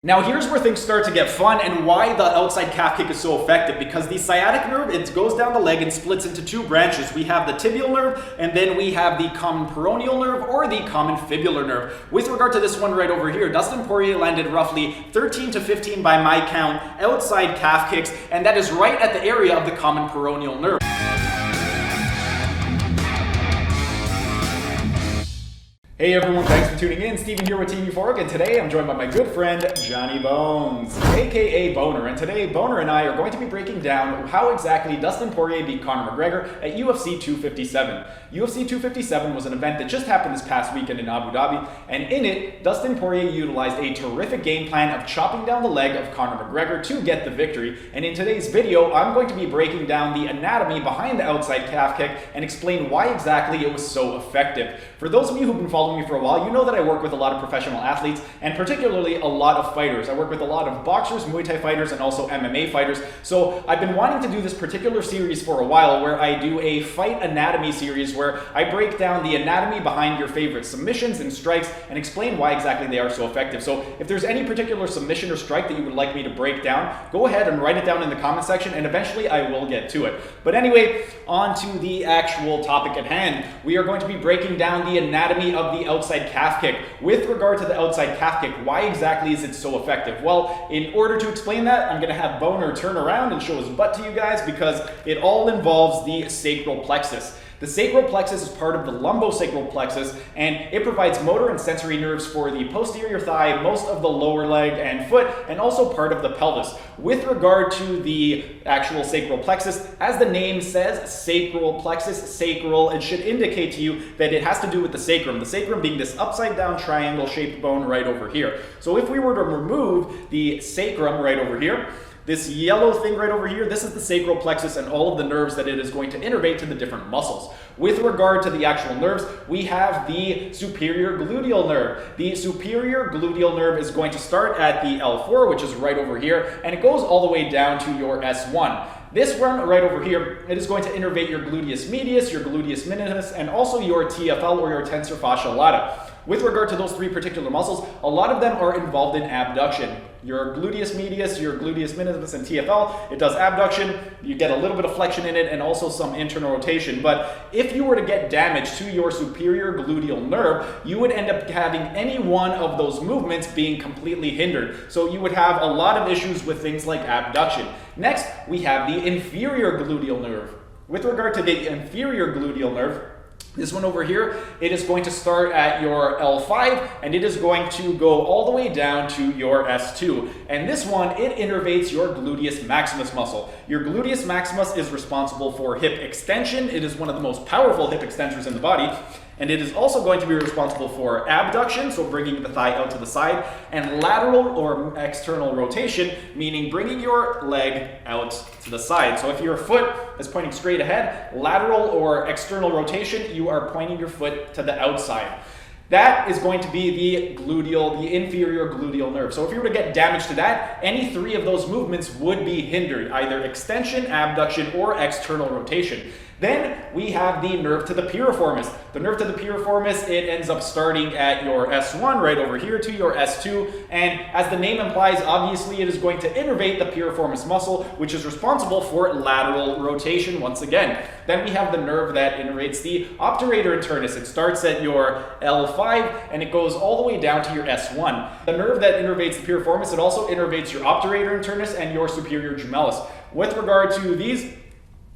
Now here's where things start to get fun and why the outside calf kick is so effective, because the sciatic nerve, it goes down the leg and splits into two branches. We have the tibial nerve and then we have the common peroneal nerve or the common fibular nerve. With regard to this one right over here, Dustin Poirier landed roughly 13 to 15 by my count outside calf kicks, and that is right at the area of the common peroneal nerve. Hey everyone, thanks for tuning in. Steven here with Team Euphoric, and today I'm joined by my good friend, Johnny Bones, aka Boner. And today, Boner and I are going to be breaking down how exactly Dustin Poirier beat Conor McGregor at UFC 257. UFC 257 was an event that just happened this past weekend in Abu Dhabi, and in it, Dustin Poirier utilized a terrific game plan of chopping down the leg of Conor McGregor to get the victory. And in today's video, I'm going to be breaking down the anatomy behind the outside calf kick and explain why exactly it was so effective. For those of you who've been following me for a while, you know that I work with a lot of professional athletes and particularly a lot of fighters. I work with a lot of boxers, Muay Thai fighters, and also MMA fighters. So I've been wanting to do this particular series for a while where I do a fight anatomy series where I break down the anatomy behind your favorite submissions and strikes and explain why exactly they are so effective. So if there's any particular submission or strike that you would like me to break down, go ahead and write it down in the comment section and eventually I will get to it. But anyway, on to the actual topic at hand. We are going to be breaking down the anatomy of the outside calf kick. With regard to the outside calf kick, why exactly is it so effective? Well, in order to explain that, I'm going to have Boner turn around and show his butt to you guys because it all involves the sacral plexus. The sacral plexus is part of the lumbosacral plexus, and it provides motor and sensory nerves for the posterior thigh, most of the lower leg and foot, and also part of the pelvis. With regard to the actual sacral plexus, as the name says, sacral plexus, sacral, it should indicate to you that it has to do with the sacrum being this upside down triangle shaped bone right over here. So if we were to remove the sacrum right over here, this yellow thing right over here, this is the sacral plexus and all of the nerves that it is going to innervate to the different muscles. With regard to the actual nerves, we have the superior gluteal nerve. The superior gluteal nerve is going to start at the L4, which is right over here, and it goes all the way down to your S1. This one right over here, it is going to innervate your gluteus medius, your gluteus minimus, and also your TFL or your tensor fascia lata. With regard to those three particular muscles, a lot of them are involved in abduction. Your gluteus medius, your gluteus minimus, and TFL, it does abduction. You get a little bit of flexion in it and also some internal rotation. But if you were to get damage to your superior gluteal nerve, you would end up having any one of those movements being completely hindered. So you would have a lot of issues with things like abduction. Next, we have the inferior gluteal nerve. With regard to the inferior gluteal nerve, this one over here, it is going to start at your L5 and it is going to go all the way down to your S2. And this one, it innervates your gluteus maximus muscle. Your gluteus maximus is responsible for hip extension. It is one of the most powerful hip extensors in the body. And it is also going to be responsible for abduction, so bringing the thigh out to the side, and lateral or external rotation, meaning bringing your leg out to the side. So if your foot is pointing straight ahead, lateral or external rotation, you are pointing your foot to the outside. That is going to be the gluteal, the inferior gluteal nerve. So if you were to get damage to that, any three of those movements would be hindered, either extension, abduction, or external rotation. Then we have the nerve to the piriformis. The nerve to the piriformis, it ends up starting at your S1 right over here to your S2. And as the name implies, obviously it is going to innervate the piriformis muscle, which is responsible for lateral rotation once again. Then we have the nerve that innervates the obturator internus. It starts at your L5 and it goes all the way down to your S1. The nerve that innervates the piriformis, it also innervates your obturator internus and your superior gemellus. With regard to these,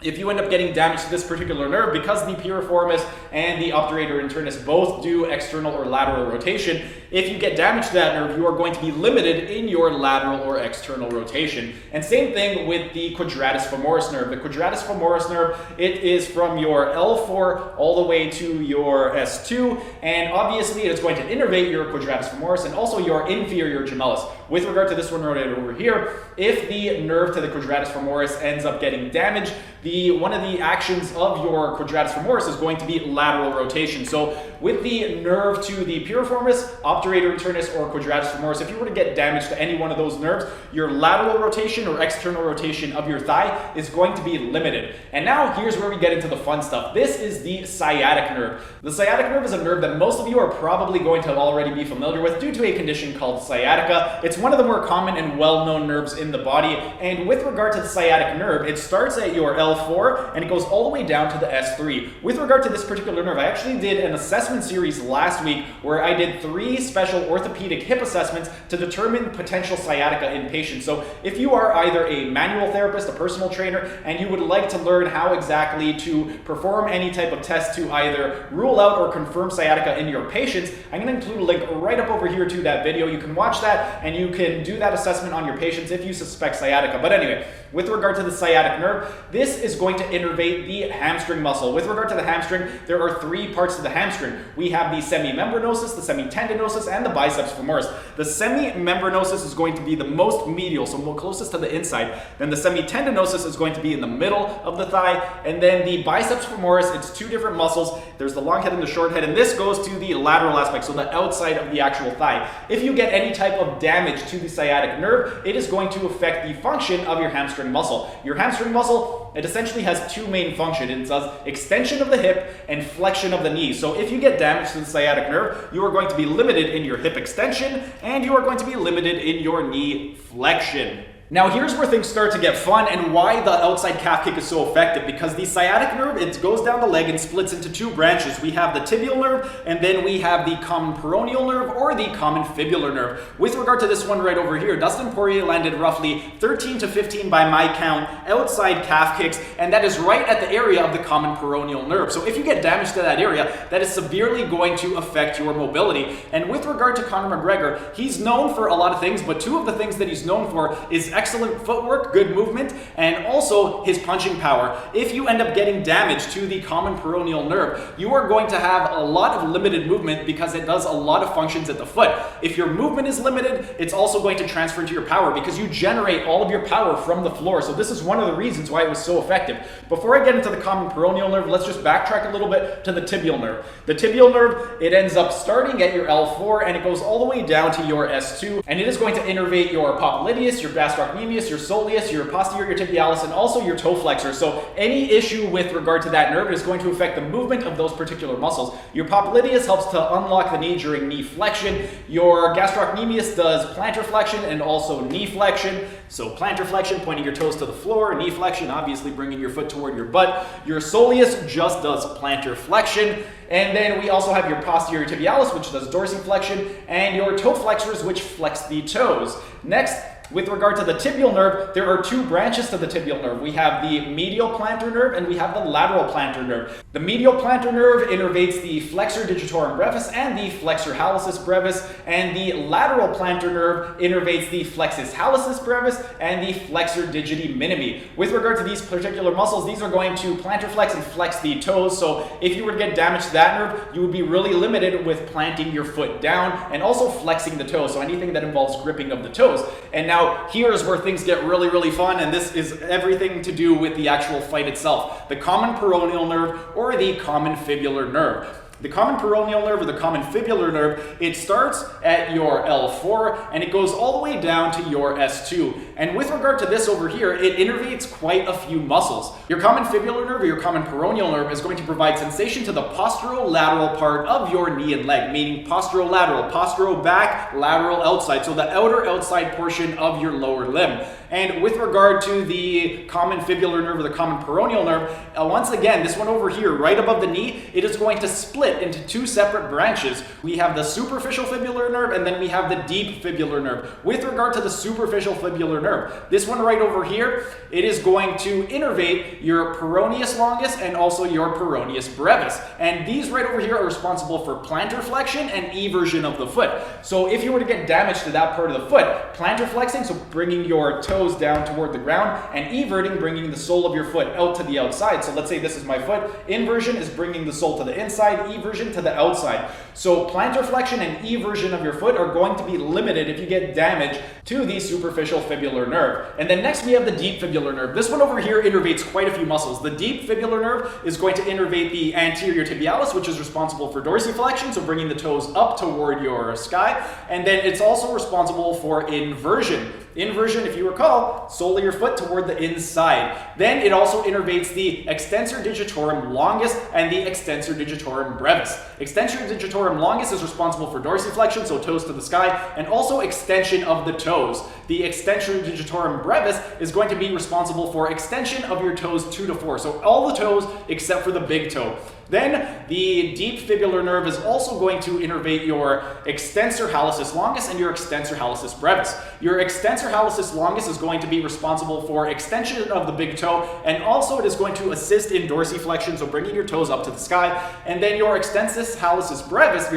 if you end up getting damage to this particular nerve, because the piriformis and the obturator internus both do external or lateral rotation, if you get damage to that nerve, you are going to be limited in your lateral or external rotation. And same thing with the quadratus femoris nerve. The quadratus femoris nerve, it is from your L4 all the way to your S2, and obviously it is going to innervate your quadratus femoris and also your inferior gemellus. With regard to this one right over here, if the nerve to the quadratus femoris ends up getting damaged, one of the actions of your quadratus femoris is going to be lateral rotation. So with the nerve to the piriformis, Obturator, Internus, or Quadratus femoris, if you were to get damage to any one of those nerves, your lateral rotation or external rotation of your thigh is going to be limited. And now here's where we get into the fun stuff. This is the sciatic nerve. The sciatic nerve is a nerve that most of you are probably going to already be familiar with due to a condition called sciatica. It's one of the more common and well-known nerves in the body. And with regard to the sciatic nerve, it starts at your L4 and it goes all the way down to the S3. With regard to this particular nerve, I actually did an assessment series last week where I did 3 special orthopedic hip assessments to determine potential sciatica in patients. So if you are either a manual therapist, a personal trainer, and you would like to learn how exactly to perform any type of test to either rule out or confirm sciatica in your patients, I'm going to include a link right up over here to that video. You can watch that and you can do that assessment on your patients if you suspect sciatica. But anyway, with regard to the sciatic nerve, this is going to innervate the hamstring muscle. With regard to the hamstring, there are 3 parts to the hamstring. We have the semimembranosus, the semitendinosus, and the biceps femoris. The semimembranosus is going to be the most medial, so more closest to the inside. Then the semitendinosus is going to be in the middle of the thigh, and then the biceps femoris, it's 2 different muscles. There's the long head and the short head, and this goes to the lateral aspect, so the outside of the actual thigh. If you get any type of damage to the sciatic nerve, it is going to affect the function of your hamstring muscle. Your hamstring muscle, it essentially has 2 main functions. It does extension of the hip and flexion of the knee. So if you get damage to the sciatic nerve, you are going to be limited in your hip extension and you are going to be limited in your knee flexion. Now here's where things start to get fun and why the outside calf kick is so effective, because the sciatic nerve, it goes down the leg and splits into 2 branches. We have the tibial nerve and then we have the common peroneal nerve or the common fibular nerve. With regard to this one right over here, Dustin Poirier landed roughly 13 to 15 by my count outside calf kicks, and that is right at the area of the common peroneal nerve. So if you get damage to that area, that is severely going to affect your mobility. And with regard to Conor McGregor, he's known for a lot of things, but 2 of the things that he's known for is excellent footwork, good movement, and also his punching power. If you end up getting damage to the common peroneal nerve, you are going to have a lot of limited movement because it does a lot of functions at the foot. If your movement is limited, it's also going to transfer into your power because you generate all of your power from the floor. So this is one of the reasons why it was so effective. Before I get into the common peroneal nerve, let's just backtrack a little bit to the tibial nerve. The tibial nerve, it ends up starting at your L4 and it goes all the way down to your S2, and it is going to innervate your popliteus, your gastrocnemius, your soleus, your posterior tibialis, and also your toe flexor. So any issue with regard to that nerve is going to affect the movement of those particular muscles. Your popliteus helps to unlock the knee during knee flexion. Your gastrocnemius does plantar flexion and also knee flexion. So plantar flexion, pointing your toes to the floor, knee flexion, obviously bringing your foot toward your butt. Your soleus just does plantar flexion. And then we also have your posterior tibialis, which does dorsiflexion, and your toe flexors, which flex the toes. Next, with regard to the tibial nerve, there are 2 branches to the tibial nerve. We have the medial plantar nerve and we have the lateral plantar nerve. The medial plantar nerve innervates the flexor digitorum brevis and the flexor hallucis brevis, and the lateral plantar nerve innervates the flexus hallucis brevis and the flexor digiti minimi. With regard to these particular muscles, these are going to plantar flex and flex the toes. So if you were to get damage to that nerve, you would be really limited with planting your foot down and also flexing the toes. So anything that involves gripping of the toes. And now here's where things get really, really fun, and this is everything to do with the actual fight itself. The common peroneal nerve or the common fibular nerve. The common peroneal nerve or the common fibular nerve, it starts at your L4 and it goes all the way down to your S2. And with regard to this over here, it innervates quite a few muscles. Your common fibular nerve or your common peroneal nerve is going to provide sensation to the posterolateral part of your knee and leg, meaning posterolateral, postero back, lateral outside, so the outside portion of your lower limb. And with regard to the common fibular nerve or the common peroneal nerve, once again, this one over here, right above the knee, it is going to split into 2 separate branches. We have the superficial fibular nerve and then we have the deep fibular nerve. With regard to the superficial fibular nerve, this one right over here, it is going to innervate your peroneus longus and also your peroneus brevis. And these right over here are responsible for plantar flexion and eversion of the foot. So if you were to get damage to that part of the foot, plantar flexing, so bringing your toes down toward the ground, and everting, bringing the sole of your foot out to the outside. So let's say this is my foot. Inversion is bringing the sole to the inside. eversion to the outside. So plantar flexion and eversion of your foot are going to be limited if you get damage to the superficial fibular nerve. And then next we have the deep fibular nerve. This one over here innervates quite a few muscles. The deep fibular nerve is going to innervate the anterior tibialis, which is responsible for dorsiflexion, so bringing the toes up toward your sky. And then it's also responsible for inversion. Inversion, if you recall, sole of your foot toward the inside. Then it also innervates the extensor digitorum longus and the extensor digitorum brevis. Extensor digitorum longus is responsible for dorsiflexion, so toes to the sky, and also extension of the toes. The extensor digitorum brevis is going to be responsible for extension of your toes 2 to 4, so all the toes except for the big toe. Then the deep fibular nerve is also going to innervate your extensor hallucis longus and your extensor hallucis brevis. Your extensor hallucis longus is going to be responsible for extension of the big toe, and also it is going to assist in dorsiflexion, so bringing your toes up to the sky. And then your extensor hallucis brevis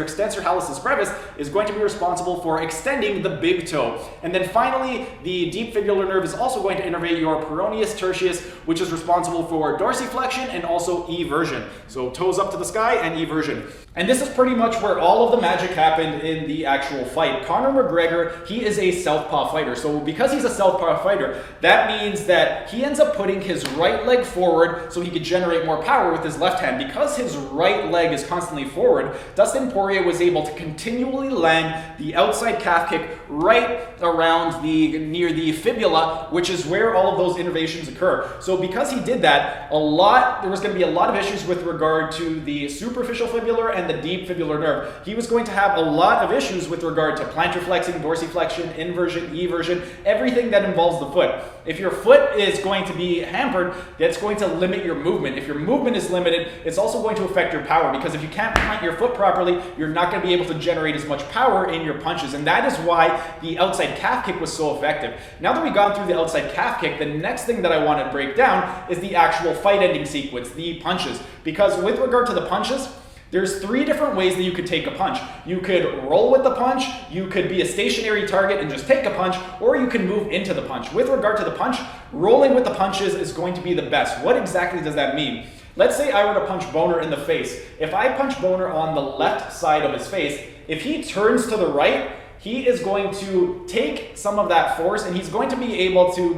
is going to be responsible for extending the big toe. And then finally, the deep fibular nerve is also going to innervate your peroneus tertius, which is responsible for dorsiflexion and also eversion. So toes up to the sky and eversion. And this is pretty much where all of the magic happened in the actual fight. Conor McGregor, he is a southpaw fighter. So because he's a southpaw fighter, that means that he ends up putting his right leg forward so he could generate more power with his left hand. Because his right leg is constantly forward, Dustin Poirier was able to continually land the outside calf kick right around near the fibula, which is where all of those innervations occur. So because he did that, there was going to be a lot of issues with regard to the superficial fibular and the deep fibular nerve. He was going to have a lot of issues with regard to plantar flexing, dorsiflexion, inversion, eversion, everything that involves the foot. If your foot is going to be hampered, that's going to limit your movement. If your movement is limited, it's also going to affect your power, because if you can't plant your foot properly, you're not going to be able to generate as much power in your punches. And that is why the outside calf kick was so effective. Now that we've gone through the outside calf kick, the next thing that I want to break down is the actual fight ending sequence, the punches. Because with regard to the punches, there's 3 different ways that you could take a punch. You could roll with the punch, you could be a stationary target and just take a punch, or you can move into the punch. With regard to the punch, rolling with the punches is going to be the best. What exactly does that mean? Let's say I were to punch Boner in the face. If I punch Boner on the left side of his face, if he turns to the right, he is going to take some of that force, and he's going to be able to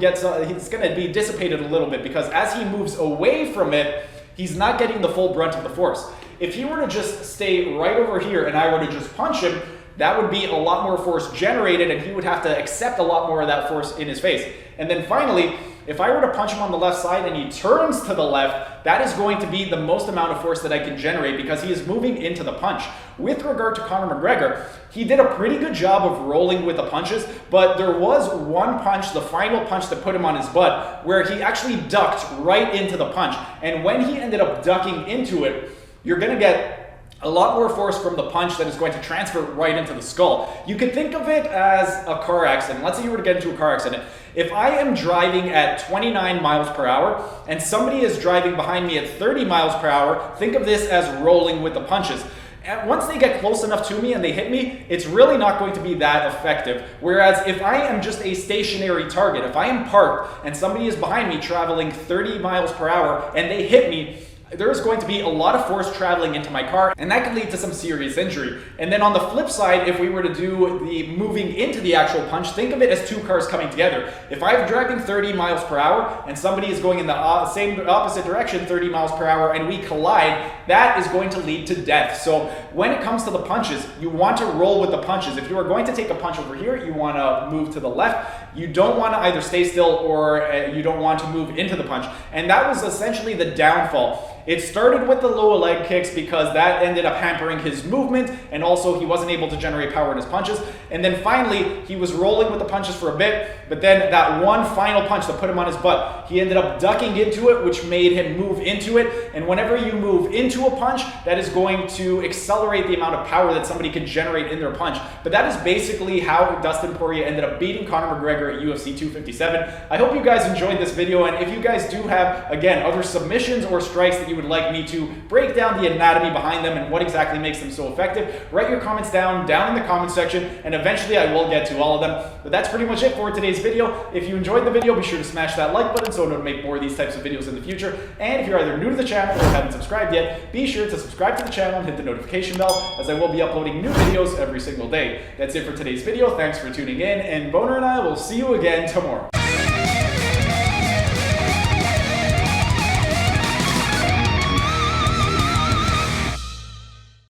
he's going to be dissipated a little bit, because as he moves away from it, he's not getting the full brunt of the force. If he were to just stay right over here and I were to just punch him, that would be a lot more force generated, and he would have to accept a lot more of that force in his face. And then finally, if I were to punch him on the left side and he turns to the left, that is going to be the most amount of force that I can generate, because he is moving into the punch. With regard to Conor McGregor, he did a pretty good job of rolling with the punches, but there was one punch, the final punch that put him on his butt, where he actually ducked right into the punch. And when he ended up ducking into it, you're going to get a lot more force from the punch that is going to transfer right into the skull. You could think of it as a car accident. Let's say you were to get into a car accident. If I am driving at 29 miles per hour and somebody is driving behind me at 30 miles per hour, think of this as rolling with the punches. And once they get close enough to me and they hit me, it's really not going to be that effective. Whereas if I am just a stationary target, if I am parked and somebody is behind me traveling 30 miles per hour and they hit me, there's going to be a lot of force traveling into my car, and that could lead to some serious injury. And then on the flip side, if we were to do the moving into the actual punch, think of it as 2 cars coming together. If I'm driving 30 miles per hour and somebody is going in the same opposite direction, 30 miles per hour, and we collide, that is going to lead to death. So when it comes to the punches, you want to roll with the punches. If you are going to take a punch over here, you want to move to the left. You don't want to either stay still or you don't want to move into the punch. And that was essentially the downfall. It started with the lower leg kicks because that ended up hampering his movement, and also he wasn't able to generate power in his punches. And then finally, he was rolling with the punches for a bit, but then that one final punch that put him on his butt, he ended up ducking into it, which made him move into it. And whenever you move into a punch, that is going to accelerate accelerate the amount of power that somebody can generate in their punch. But that is basically how Dustin Poirier ended up beating Conor McGregor at UFC 257. I hope you guys enjoyed this video, and if you guys do have, again, other submissions or strikes that you would like me to break down the anatomy behind them and what exactly makes them so effective, write your comments down in the comment section, and eventually I will get to all of them. But that's pretty much it for today's video. If you enjoyed the video, be sure to smash that like button so I know to make more of these types of videos in the future. And if you're either new to the channel or haven't subscribed yet, be sure to subscribe to the channel and hit the notification bell, as I will be uploading new videos every single day. That's it for today's video. Thanks for tuning in, and Boner and I will see you again tomorrow.